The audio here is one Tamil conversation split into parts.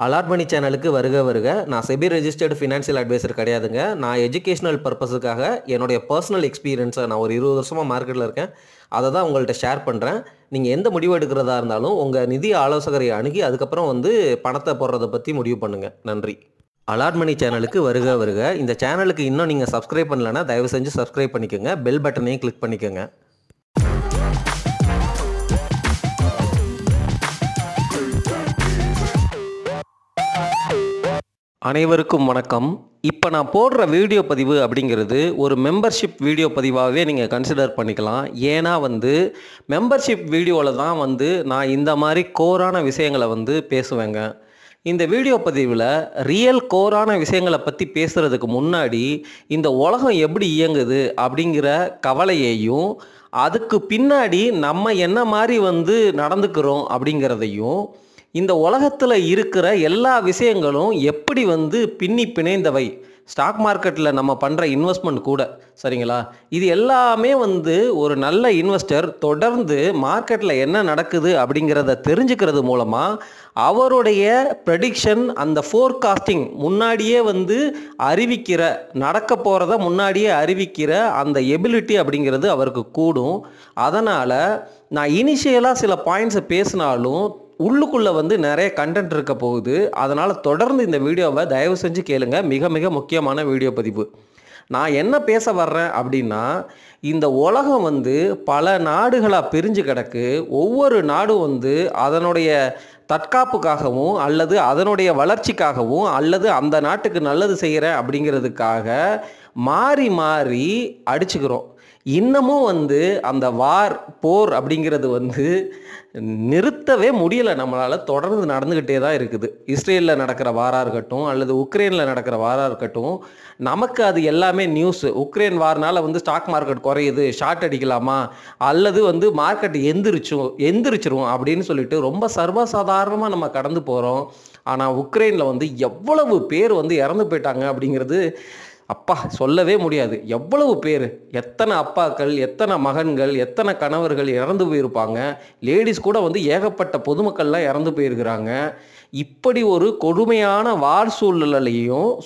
அலாட் மணி சேனலுக்கு வருக வருக. நான் செபி ரெஜிஸ்டர்டு ஃபினான்ஷியல் அட்வைசர் கிடையாதுங்க. நான் எஜுகேஷனல் பர்பஸுக்காக என்னுடைய பர்சனல் எக்ஸ்பீரியன்ஸை நான் ஒரு 20 வருஷமாக மார்க்கெட்டில் இருக்கேன். அதை தான் உங்கள்கிட்ட ஷேர் பண்ணுறேன். நீங்கள் எந்த முடிவு எடுக்கிறதா இருந்தாலும் உங்கள் நிதி ஆலோசகரை அணுகி அதுக்கப்புறம் பணத்தை போடுறதை பற்றி முடிவு பண்ணுங்கள். நன்றி. அலாட் மணி சேனலுக்கு வருக வருக. இந்த சேனலுக்கு இன்னும் நீங்கள் சப்ஸ்கிரைப் பண்ணலைன்னா தயவு செஞ்சு சப்ஸ்கிரைப் பண்ணிக்கோங்க. பெல் பட்டனையும் கிளிக் பண்ணிக்கோங்க. அனைவருக்கும் வணக்கம். இப்போ நான் போடுற வீடியோ பதிவு அப்படிங்கிறது ஒரு மெம்பர்ஷிப் வீடியோ பதிவாகவே நீங்கள் கன்சிடர் பண்ணிக்கலாம். ஏன்னா மெம்பர்ஷிப் வீடியோவில் தான் நான் இந்த மாதிரி கோரான விஷயங்களை பேசுவேங்க. இந்த வீடியோ பதிவில் ரியல் கோரான விஷயங்களை பற்றி பேசுகிறதுக்கு முன்னாடி இந்த உலகம் எப்படி இயங்குது அப்படிங்கிற கவலையையும் அதுக்கு பின்னாடி நம்ம என்ன மாதிரி நடந்துக்கிறோம் அப்படிங்கிறதையும் இந்த உலகத்தில் இருக்கிற எல்லா விஷயங்களும் எப்படி பின்னி பிணைந்தவை, ஸ்டாக் மார்க்கெட்டில் நம்ம பண்ணுற இன்வெஸ்ட்மெண்ட் கூட சரிங்களா, இது எல்லாமே ஒரு நல்ல இன்வெஸ்டர் தொடர்ந்து மார்க்கெட்டில் என்ன நடக்குது அப்படிங்கிறத தெரிஞ்சுக்கிறது மூலமாக அவருடைய ப்ரெடிக்ஷன், அந்த ஃபோர்காஸ்டிங் முன்னாடியே அறிவிக்கிற, நடக்க போகிறத முன்னாடியே அறிவிக்கிற அந்த எபிலிட்டி அப்படிங்கிறது அவருக்கு கூடும். அதனால் நான் இனிஷியலாக சில பாயிண்ட்ஸை பேசினாலும் உள்ளுக்குள்ளே நிறைய கண்டென்ட் இருக்க போகுது. அதனால் தொடர்ந்து இந்த வீடியோவை தயவு செஞ்சு கேளுங்க. மிக மிக முக்கியமான வீடியோ பதிவு. நான் என்ன பேச வர்றேன் அப்படின்னா, இந்த உலகம் பல நாடுகளாக பிரிஞ்சு கிடக்கு. ஒவ்வொரு நாடும் அதனுடைய தற்காப்புக்காகவும் அல்லது அதனுடைய வளர்ச்சிக்காகவும் அல்லது அந்த நாட்டுக்கு நல்லது செய்கிறேன் அப்படிங்கிறதுக்காக மாறி மாறி அடிச்சுக்கிறோம். இன்னமும் அந்த போர் அப்படிங்கிறது நிறுத்தவே முடியலை. நம்மளால் தொடர்ந்து நடந்துக்கிட்டே தான் இருக்குது. இஸ்ரேலில் நடக்கிற வாராக இருக்கட்டும் அல்லது உக்ரைனில் நடக்கிற வாராக இருக்கட்டும், நமக்கு அது எல்லாமே நியூஸ். உக்ரைன் வார்னால் ஸ்டாக் மார்க்கெட் குறையுது, ஷார்ட் அடிக்கலாமா, அல்லது மார்க்கெட் எந்திரிச்சிரும் அப்படின்னு சொல்லிட்டு ரொம்ப சர்வசாதாரணமாக நம்ம கடந்து போகிறோம். ஆனால் உக்ரைனில் எவ்வளவு பேர் இறந்து போயிட்டாங்க அப்படிங்கிறது அப்பா சொல்லவே முடியாது. எவ்வளவு பேர், எத்தனை அப்பாக்கள், எத்தனை மகன்கள், எத்தனை கணவர்கள் இறந்து போயிருப்பாங்க. லேடிஸ் கூட ஏகப்பட்ட பொதுமக்கள்லாம் இறந்து போயிருக்கிறாங்க. இப்படி ஒரு கொடுமையான வார்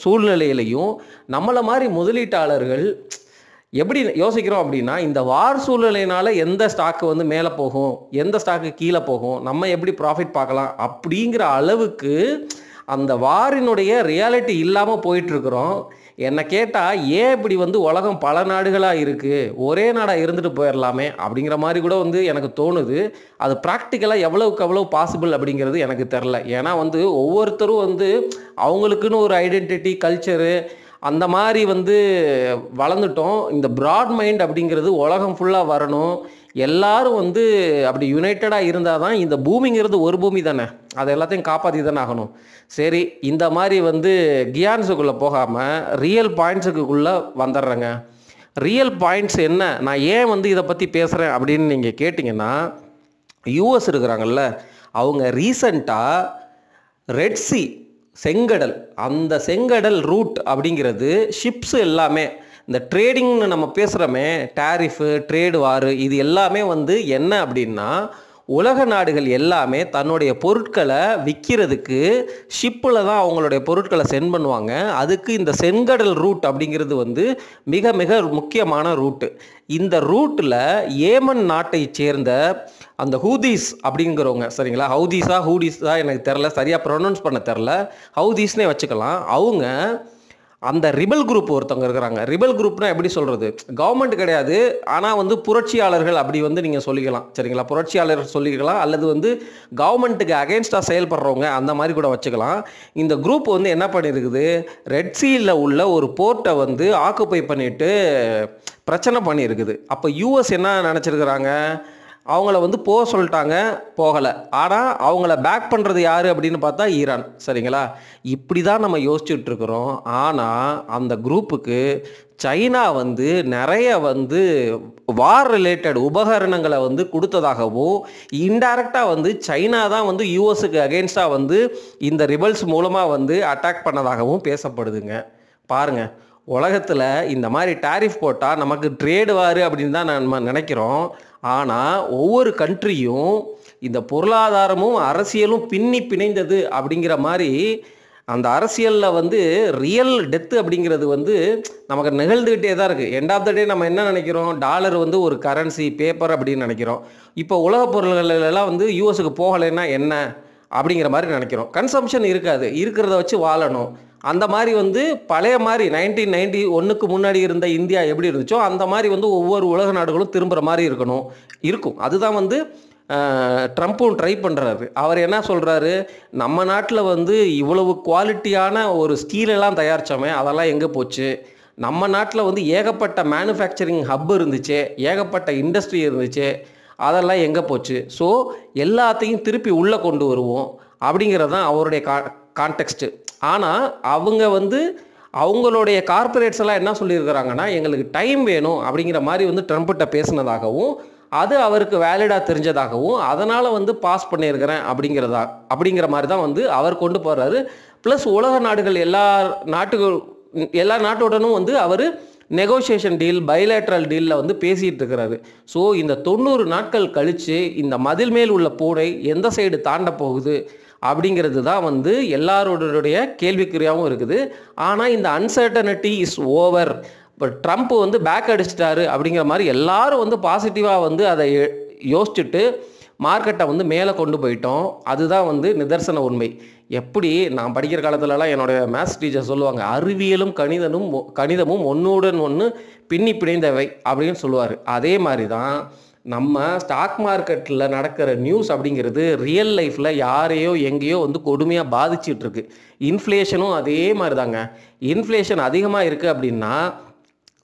சூழ்நிலையிலையும் நம்மளை மாதிரி முதலீட்டாளர்கள் எப்படி யோசிக்கிறோம் அப்படின்னா, இந்த வார் சூழ்நிலையினால எந்த ஸ்டாக்கு மேலே போகும், எந்த ஸ்டாக்கு கீழே போகும், நம்ம எப்படி ப்ராஃபிட் பார்க்கலாம் அப்படிங்கிற அளவுக்கு அந்த வாரினுடைய ரியாலிட்டி இல்லாமல் போயிட்டுருக்குறோம். என்னை கேட்டால் ஏன் இப்படி உலகம் பல நாடுகளாக இருக்குது, ஒரே நாடாக இருந்துட்டு போயிடலாமே அப்படிங்கிற மாதிரி கூட எனக்கு தோணுது. அது ப்ராக்டிக்கலாக எவ்வளவுக்கு எவ்வளோ பாசிபிள் அப்படிங்கிறது எனக்கு தெரில. ஏன்னா ஒவ்வொருத்தரும் அவங்களுக்குன்னு ஒரு ஐடென்டிட்டி, கல்ச்சரு அந்த மாதிரி வளர்ந்துட்டோம். இந்த ப்ராட் மைண்ட் அப்படிங்கிறது உலகம் ஃபுல்லாக வரணும். எல்லாரும் அப்படி யுனைட்டடாக இருந்தால் தான் இந்த பூமிங்கிறது ஒரு பூமி தானே, அதை எல்லாத்தையும் காப்பாற்றி தானே ஆகணும். சரி, இந்த மாதிரி கியான்ஸுக்குள்ளே போகாமல் ரியல் பாயிண்ட்ஸுக்குள்ளே வந்துடுறேங்க. ரியல் பாயிண்ட்ஸ் என்ன, நான் ஏன் இதை பற்றி பேசுகிறேன் அப்படின்னு நீங்கள் கேட்டிங்கன்னா, யூஎஸ் இருக்கிறாங்கல்ல, அவங்க ரீசண்டாக ரெட்சி செங்கடல், அந்த செங்கடல் ரூட் அப்படிங்கிறது ஷிப்ஸு எல்லாமே இந்த ட்ரேடிங்னு நம்ம பேசுகிறோமே, டேரிஃபு, ட்ரேடு வாரு, இது எல்லாமே என்ன அப்படின்னா, உலக நாடுகள் எல்லாமே தன்னுடைய பொருட்களை விற்கிறதுக்கு ஷிப்பில் தான் அவங்களுடைய பொருட்களை சென்ட் பண்ணுவாங்க. அதுக்கு இந்த செங்கடல் ரூட் அப்படிங்கிறது மிக மிக முக்கியமான ரூட்டு. இந்த ரூட்டில் ஏமன் நாட்டை சேர்ந்த அந்த ஹூதீஸ் அப்படிங்கிறவங்க சரிங்களா, ஹூடீஸா எனக்கு தெரில, சரியாக ப்ரொனவுன்ஸ் பண்ண தெரில, ஹவுதீஸ்னே வச்சுக்கலாம். அவங்க அந்த ரிபல் குரூப் ஒருத்தவங்க இருக்கிறாங்க. ரிபல் குரூப்னா எப்படி சொல்கிறது, கவர்மெண்ட் கிடையாது, ஆனால் புரட்சியாளர்கள் அப்படி நீங்கள் சொல்லிக்கலாம் சரிங்களா, புரட்சியாளர்கள் சொல்லிக்கலாம், அல்லது கவர்மெண்ட்டுக்கு அகெயின்ஸ்டாக செயல்படுறவங்க அந்த மாதிரி கூட வச்சுக்கலாம். இந்த குரூப் என்ன பண்ணியிருக்குது, ரெட் சீயில் உள்ள ஒரு போர்ட்டை ஆக்குப்பை பண்ணிவிட்டு பிரச்சனை பண்ணியிருக்குது. அப்போ யூஎஸ் என்ன நினச்சிருக்கிறாங்க, அவங்கள போக சொல்லிட்டாங்க, போகலை. ஆனால் அவங்கள பேக் பண்ணுறது யார் அப்படின்னு பார்த்தா ஈரான் சரிங்களா. இப்படி தான் நம்ம யோசிச்சுட்ருக்குறோம். ஆனால் அந்த குரூப்புக்கு சைனா நிறைய வார் ரிலேட்டட் உபகரணங்களை கொடுத்ததாகவும், இன்டைரக்டாக சைனா தான் யூஎஸுக்கு அகெயின்ஸ்டாக இந்த ரிபல்ஸ் மூலமாக அட்டாக் பண்ணதாகவும் பேசப்படுதுங்க. பாருங்கள், உலகத்தில் இந்த மாதிரி டாரிஃப் போட்டால் நமக்கு ட்ரேடு வாரு அப்படின்னு தான் நம்ம நினைக்கிறோம். ஆனால் ஒவ்வொரு கண்ட்ரியும் இந்த பொருளாதாரமும் அரசியலும் பின்னி பிணைந்தது அப்படிங்கிற மாதிரி அந்த அரசியலில் வந்து ரியல் டெத்து அப்படிங்கிறது வந்து நமக்கு நிகழ்ந்துக்கிட்டே தான் இருக்குது. எண்ட் ஆஃப் த டே நம்ம என்ன நினைக்கிறோம், டாலர் வந்து ஒரு கரன்சி பேப்பர் அப்படின்னு நினைக்கிறோம். இப்போ உலக பொருள்கள் எல்லாம் வந்து யூஎஸுக்கு போகலைன்னா என்ன அப்படிங்கிற மாதிரி நினைக்கிறோம். கன்சம்ஷன் இருக்காது, இருக்கிறத வச்சு வாழணும். அந்த மாதிரி வந்து பழைய மாதிரி 1991க்கு முன்னாடி இருந்த இந்தியா எப்படி இருந்துச்சோ அந்த மாதிரி வந்து ஒவ்வொரு உலக நாடுகளும் திரும்புகிற மாதிரி இருக்கும். அதுதான் வந்து ட்ரம்ப்பும் ட்ரை பண்ணுறாரு. அவர் என்ன சொல்கிறாரு, நம்ம நாட்டில் வந்து இவ்வளவு குவாலிட்டியான ஒரு ஸ்டீலெல்லாம் தயாரித்தோமே அதெல்லாம் எங்கே போச்சு, நம்ம நாட்டில் வந்து ஏகப்பட்ட மேனுஃபேக்சரிங் ஹப் இருந்துச்சு, ஏகப்பட்ட இண்டஸ்ட்ரி இருந்துச்சு, அதெல்லாம் எங்கே போச்சு. ஸோ எல்லாத்தையும் திருப்பி உள்ளே கொண்டு வருவோம் அப்படிங்கிறது தான் அவருடைய கான்டெக்ஸ்ட்டு. ஆனால் அவங்க வந்து அவங்களுடைய கார்பரேட்ஸ் எல்லாம் என்ன சொல்லியிருக்கிறாங்கன்னா, எங்களுக்கு டைம் வேணும் அப்படிங்கிற மாதிரி வந்து ட்ரம்ப்கிட்ட பேசினதாகவும் அது அவருக்கு வேலிடாக தெரிஞ்சதாகவும் அதனால் வந்து பாஸ் பண்ணியிருக்கிறேன் அப்படிங்கிற மாதிரி தான் வந்து அவர் கொண்டு போகிறாரு. ப்ளஸ் உலக நாடுகள் எல்லா நாட்டுடனும் வந்து அவர் நெகோசியேஷன் டீல், பைலேட்ரல் டீலில் வந்து பேசிகிட்டு இருக்கிறாரு. ஸோ இந்த 90 நாட்கள் கழித்து இந்த மதில் மேல் உள்ள பூனை எந்த சைடு தாண்ட போகுது அப்படிங்கிறது தான் வந்து எல்லாரோடைய கேள்விக்குறியாகவும் இருக்குது. ஆனால் இந்த அன்சர்டனிட்டி இஸ் ஓவர். இப்போ ட்ரம்ப் வந்து பேக் அடிச்சிட்டாரு அப்படிங்கிற மாதிரி எல்லாரும் வந்து பாசிட்டிவாக வந்து அதை யோசிச்சுட்டு மார்க்கெட்டை வந்து மேலே கொண்டு போயிட்டோம். அதுதான் வந்து நிதர்சன உண்மை. எப்படி நான் படிக்கிற காலத்துலலாம் என்னுடைய மேத்ஸ் டீச்சர் சொல்லுவாங்க, அறிவியலும் கணிதமும் ஒன்றுடன் ஒன்று பின்னி பிணைந்தவை அப்படின்னு சொல்லுவார். அதே மாதிரி தான் நம்ம ஸ்டாக் மார்க்கெட்டில் நடக்கிற நியூஸ் அப்படிங்கிறது ரியல் லைஃப்பில் யாரையோ எங்கேயோ வந்து கொடுமையாக பாதிச்சிட்ருக்கு. இன்ஃப்ளேஷனும் அதே மாதிரி தாங்க. இன்ஃப்ளேஷன் அதிகமாக இருக்குது அப்படின்னா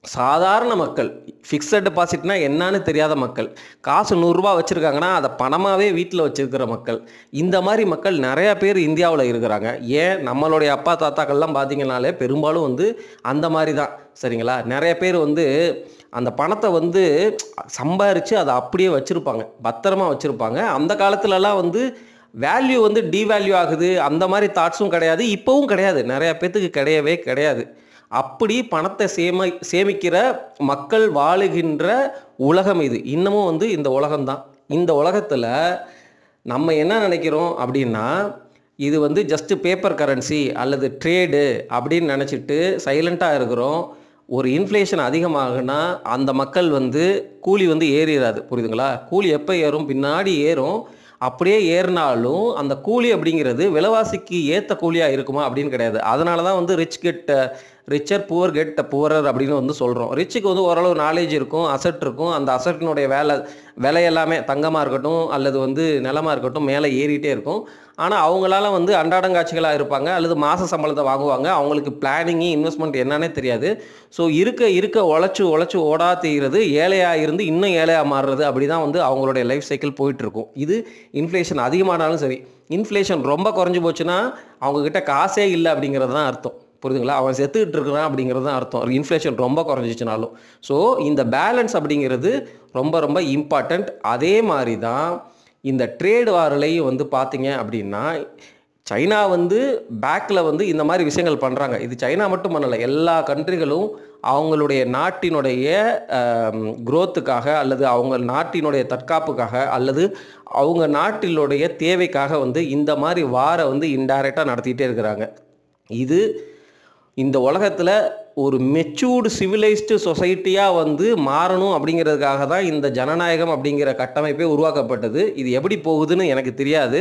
சாதாரண மக்கள், ஃபிக்ஸட் டெபாசிட்னா என்னன்னு தெரியாத மக்கள், காசு 100 ரூபா வச்சுருக்காங்கன்னா அதை பணமாகவே வீட்டில் வச்சுருக்கிற மக்கள், இந்த மாதிரி மக்கள் நிறையா பேர் இந்தியாவில் இருக்கிறாங்க. ஏன் நம்மளுடைய அப்பா தாத்தாக்கள்லாம் பார்த்திங்கனாலே பெரும்பாலும் வந்து அந்த மாதிரி தான். சரிங்களா? நிறைய பேர் வந்து அந்த பணத்தை வந்து சம்பாரித்து அதை அப்படியே வச்சுருப்பாங்க, பத்திரமா வச்சுருப்பாங்க. அந்த காலத்துலலாம் வந்து வேல்யூ வந்து டிவேல்யூ ஆகுது அந்த மாதிரி தாட்ஸும் கிடையாது, இப்போவும் கிடையாது, நிறையா பேர்த்துக்கு கிடையவே கிடையாது. அப்படி பணத்தை சேமிக்கிற மக்கள் வாழுகின்ற உலகம் இது. இன்னமும் வந்து இந்த உலகம்தான். இந்த உலகத்தில் நம்ம என்ன நினைக்கிறோம் அப்படின்னா, இது வந்து ஜஸ்ட்டு பேப்பர் கரன்சி அல்லது ட்ரேடு அப்படின்னு நினச்சிட்டு சைலண்ட்டாக இருக்கிறோம். ஒரு இன்ஃப்ளேஷன் அதிகமாகுனா அந்த மக்கள் வந்து கூலி வந்து ஏறிடாது. புரியுதுங்களா? கூலி எப்போ ஏறும்? பின்னாடி ஏறும். அப்படியே ஏறினாலும் அந்த கூலி அப்படிங்கிறது விலைவாசிக்கு ஏற்ற கூலியாக இருக்குமா அப்படின்னு கிடையாது. அதனால தான் வந்து ரிச்சர் புவர் கெட் புவரர் அப்படின்னு வந்து சொல்கிறோம். ரிச்சுக்கு வந்து ஓரளவு நாலேஜ் இருக்கும், அசட் இருக்கும். அந்த அசட்டினுடைய விலை எல்லாமே தங்கமாக இருக்கட்டும் அல்லது வந்து நிலமாக இருக்கட்டும் மேலே ஏறிட்டே இருக்கும். ஆனால் அவங்களால வந்து அன்றாடங்காட்சிகளாக இருப்பாங்க அல்லது மாத சம்பளத்தை வாங்குவாங்க. அவங்களுக்கு பிளானிங்கு இன்வெஸ்ட்மெண்ட் என்னன்னே தெரியாது. ஸோ இருக்க உழைச்சி ஓடா தீர்றது, ஏழையாக இருந்து இன்னும் ஏழையாக மாறுறது, அப்படி தான் வந்து அவங்களுடைய லைஃப் சைக்கிள் போயிட்டுருக்கும். இது இன்ஃப்ளேஷன் அதிகமானாலும் சரி. இன்ஃப்ளேஷன் ரொம்ப குறைஞ்சி போச்சுன்னா அவங்கக்கிட்ட காசே இல்லை அப்படிங்கிறது தான் அர்த்தம். புரியுதுங்களா? அவன் செத்துக்கிட்டு இருக்கிறான் அப்படிங்கிறது தான் அர்த்தம், இன்ஃப்ளேஷன் ரொம்ப குறைஞ்சிச்சுனாலும். ஸோ இந்த பேலன்ஸ் அப்படிங்கிறது ரொம்ப ரொம்ப இம்பார்ட்டண்ட். அதே மாதிரி தான் இந்த ட்ரேட் வார்லையும் வந்து பார்த்தீங்க அப்படின்னா, சைனா வந்து பேக்கில் வந்து இந்த மாதிரி விஷயங்கள் பண்ணுறாங்க. இது சைனா மட்டும் பண்ணலை, எல்லா கண்ட்ரிகளும் அவங்களுடைய நாட்டினுடைய குரோத்துக்காக அல்லது அவங்க நாட்டினுடைய தற்காப்புக்காக அல்லது அவங்க நாட்டினுடைய தேவைக்காக வந்து இந்த மாதிரி வாரை வந்து இன்டைரக்டாக நடத்திக்கிட்டே இருக்கிறாங்க. இது இந்த உலகத்தில் ஒரு மெச்சூர்டு சிவிலைஸ்டு சொசைட்டியாக வந்து மாறணும் அப்படிங்கிறதுக்காக தான் இந்த ஜனநாயகம் அப்படிங்கிற கட்டமைப்பே உருவாக்கப்பட்டது. இது எப்படி போகுதுன்னு எனக்கு தெரியாது.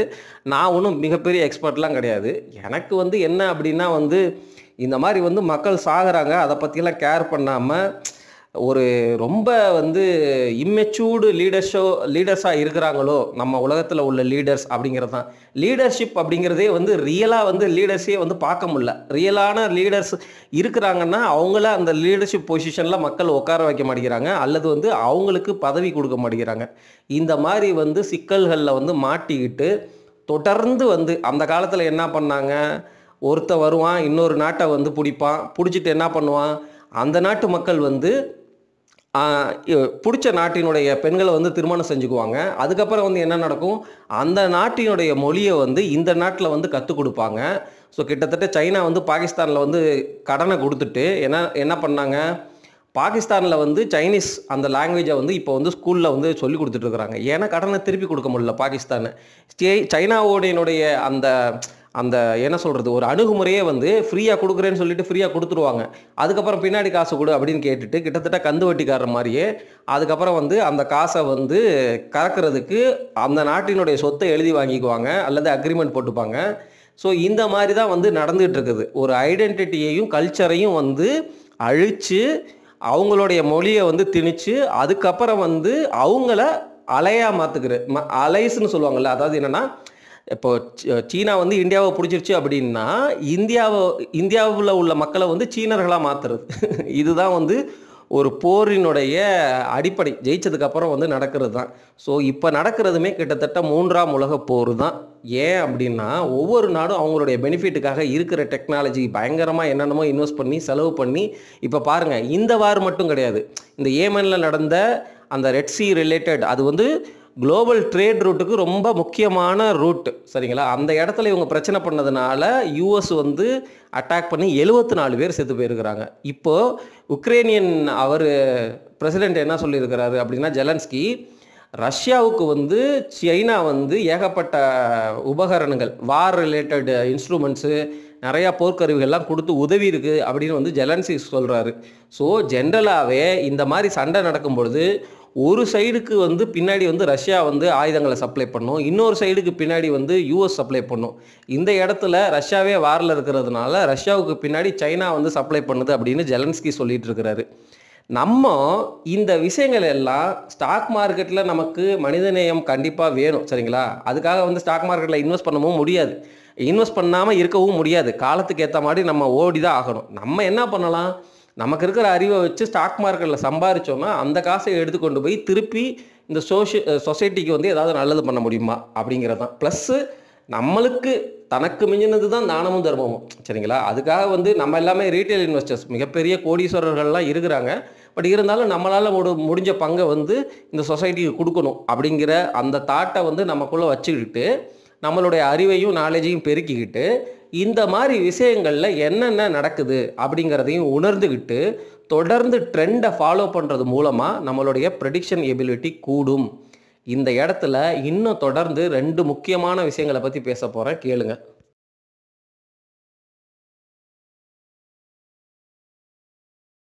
நான் ஒன்றும் மிகப்பெரிய எக்ஸ்பர்ட்லாம் கிடையாது. எனக்கு வந்து என்ன அப்படின்னா வந்து இந்த மாதிரி வந்து மக்கள் சாகுறாங்க, அதை பற்றியெல்லாம் கேர் பண்ணாமல் ஒரு ரொம்ப வந்து இம்மெச்சூர்டு லீடர்ஸாக இருக்கிறாங்களோ நம்ம உலகத்தில் உள்ள லீடர்ஸ் அப்படிங்கிறது தான். லீடர்ஷிப் அப்படிங்கிறதே வந்து ரியலாக வந்து லீடர்ஸே வந்து பார்க்க முடியல. ரியலான லீடர்ஸ் இருக்கிறாங்கன்னா அவங்கள அந்த லீடர்ஷிப் பொசிஷனில் மக்கள் உட்கார வைக்க மாட்டேங்கிறாங்க அல்லது வந்து அவங்களுக்கு பதவி கொடுக்க மாட்டேங்கிறாங்க. இந்த மாதிரி வந்து சிக்கல்களில் வந்து மாட்டிக்கிட்டு தொடர்ந்து வந்து அந்த காலத்தில் என்ன பண்ணாங்க, ஒருத்தன் வருவான் இன்னொரு நாட்டை வந்து பிடிச்சிட்டு என்ன பண்ணுவான், அந்த நாட்டு மக்கள் வந்து பிடிச்ச நாட்டினுடைய பெண்களை வந்து திருமணம் செஞ்சுக்குவாங்க. அதுக்கப்புறம் வந்து என்ன நடக்கும், அந்த நாட்டினுடைய மொழியை வந்து இந்த நாட்டில் வந்து கற்றுக் கொடுப்பாங்க. ஸோ கிட்டத்தட்ட சைனா வந்து பாகிஸ்தானில் வந்து கடனை கொடுத்துட்டு என்ன பண்ணாங்க, பாகிஸ்தானில் வந்து சைனீஸ் அந்த லாங்குவேஜை வந்து இப்போ வந்து ஸ்கூலில் வந்து சொல்லி கொடுத்துட்ருக்குறாங்க. ஏன்னா கடனை திருப்பி கொடுக்க முடியல பாகிஸ்தானு. சைனாவோடையினுடைய அந்த அந்த என்ன சொல்கிறது, ஒரு அணுகுமுறையே வந்து ஃப்ரீயாக கொடுக்குறேன்னு சொல்லிட்டு ஃப்ரீயாக கொடுத்துருவாங்க. அதுக்கப்புறம் பின்னாடி காசு கொடு அப்படின்னு கேட்டுட்டு கிட்டத்தட்ட கந்து வட்டிக்காரர் மாதிரியே அதுக்கப்புறம் வந்து அந்த காசை வந்து கறக்கிறதுக்கு அந்த நாட்டினுடைய சொத்தை எழுதி வாங்கிக்குவாங்க அல்லது அக்ரிமெண்ட் போட்டுப்பாங்க. ஸோ இந்த மாதிரி தான் வந்து நடந்துகிட்டு இருக்குது. ஒரு ஐடென்டிட்டியையும் கல்ச்சரையும் வந்து அழித்து அவங்களுடைய மொழியை வந்து திணிச்சு அதுக்கப்புறம் வந்து அவங்கள அலையாக அலைஸ்ன்னு சொல்லுவாங்கள்ல. அதாவது என்னென்னா, இப்போ சீனா வந்து இந்தியாவை பிடிச்சிருச்சு அப்படின்னா இந்தியாவில் உள்ள மக்களை வந்து சீனர்களாக மாற்றுறது. இதுதான் வந்து ஒரு போரினுடைய அடிப்படை. ஜெயிச்சதுக்கப்புறம் வந்து நடக்கிறது தான். ஸோ இப்போ நடக்கிறதுமே கிட்டத்தட்ட 3ஆம் உலக போர் தான். ஏன் அப்படின்னா, ஒவ்வொரு நாடும் அவங்களுடைய பெனிஃபிட்டுக்காக இருக்கிற டெக்னாலஜி பயங்கரமாக என்னென்னமோ இன்வெஸ்ட் பண்ணி செலவு பண்ணி, இப்போ பாருங்கள், இந்த வார் மட்டும் கிடையாது, இந்த ஏமனில் நடந்த அந்த ரெட் சி ரிலேட்டட், அது வந்து குளோபல் ட்ரேட் ரூட்டுக்கு ரொம்ப முக்கியமான ரூட், சரிங்களா? அந்த இடத்துல இவங்க பிரச்சனை பண்ணதுனால யூஎஸ் வந்து அட்டாக் பண்ணி 74 பேர் செத்து போயிருக்கிறாங்க. இப்போது உக்ரைனியன் பிரசிடென்ட் என்ன சொல்லியிருக்கிறாரு அப்படின்னா, ஜெலன்ஸ்கி, ரஷ்யாவுக்கு வந்து சைனா வந்து ஏகப்பட்ட உபகரணங்கள், வார் ரிலேட்டட் இன்ஸ்ட்ருமெண்ட்ஸு, நிறையா போர்க்கருவிகள்லாம் கொடுத்து உதவி இருக்குது அப்படின்னு வந்து ஜெலன்ஸ்கி சொல்கிறாரு. ஸோ ஜென்ரலாகவே இந்த மாதிரி சண்டை நடக்கும்பொழுது ஒரு சைடுக்கு வந்து பின்னாடி வந்து ரஷ்யா வந்து ஆயுதங்களை சப்ளை பண்ணும், இன்னொரு சைடுக்கு பின்னாடி வந்து யூஎஸ் சப்ளை பண்ணும். இந்த இடத்துல ரஷ்யாவே வாரில் இருக்கிறதுனால ரஷ்யாவுக்கு பின்னாடி சைனா வந்து சப்ளை பண்ணுது அப்படின்னு ஜெலன்ஸ்கி சொல்லிட்டு இருக்கிறாரு. நம்ம இந்த விஷயங்கள் எல்லாம் ஸ்டாக் மார்க்கெட்டில் நமக்கு மனிதநேயம் கண்டிப்பாக வேணும், சரிங்களா? அதுக்காக வந்து ஸ்டாக் மார்க்கெட்டில் இன்வெஸ்ட் பண்ணவும் முடியாது, இன்வெஸ்ட் பண்ணாமல் இருக்கவும் முடியாது. காலத்துக்கு ஏற்ற மாதிரி நம்ம ஓடி தான் ஆகணும். நம்ம என்ன பண்ணலாம், நமக்கு இருக்கிற அறிவை வச்சு ஸ்டாக் மார்க்கெட்டில் சம்பாரிச்சோன்னா அந்த காசை எடுத்துக்கொண்டு போய் திருப்பி இந்த சொசைட்டிக்கு வந்து ஏதாவது நல்லது பண்ண முடியுமா அப்படிங்கிறது தான். ப்ளஸ்ஸு நம்மளுக்கு தனக்கு மிஞ்சினது தான் தானமும் தர்மமும், சரிங்களா? அதுக்காக வந்து நம்ம எல்லாமே ரீட்டைல் இன்வெஸ்டர்ஸ், மிகப்பெரிய கோடீஸ்வரர்கள்லாம் இருக்கிறாங்க. பட் இருந்தாலும் நம்மளால் முடிஞ்ச பங்கை வந்து இந்த சொசைட்டிக்கு கொடுக்கணும் அப்படிங்கிற அந்த தாட்டை வந்து நமக்குள்ளே வச்சுக்கிட்டு நம்மளுடைய அறிவையும் நாலேஜையும் பெருக்கிக்கிட்டு இந்த மாதிரி விஷயங்களில் என்னென்ன நடக்குது அப்படிங்கிறதையும் உணர்ந்துக்கிட்டு தொடர்ந்து ட்ரெண்டை ஃபாலோ பண்ணுறது மூலமாக நம்மளுடைய ப்ரெடிக்ஷன் எபிலிட்டி கூடும். இந்த இடத்துல இன்னும் தொடர்ந்து 2 முக்கியமான விஷயங்களை பற்றி பேச போகிறேன், கேளுங்க.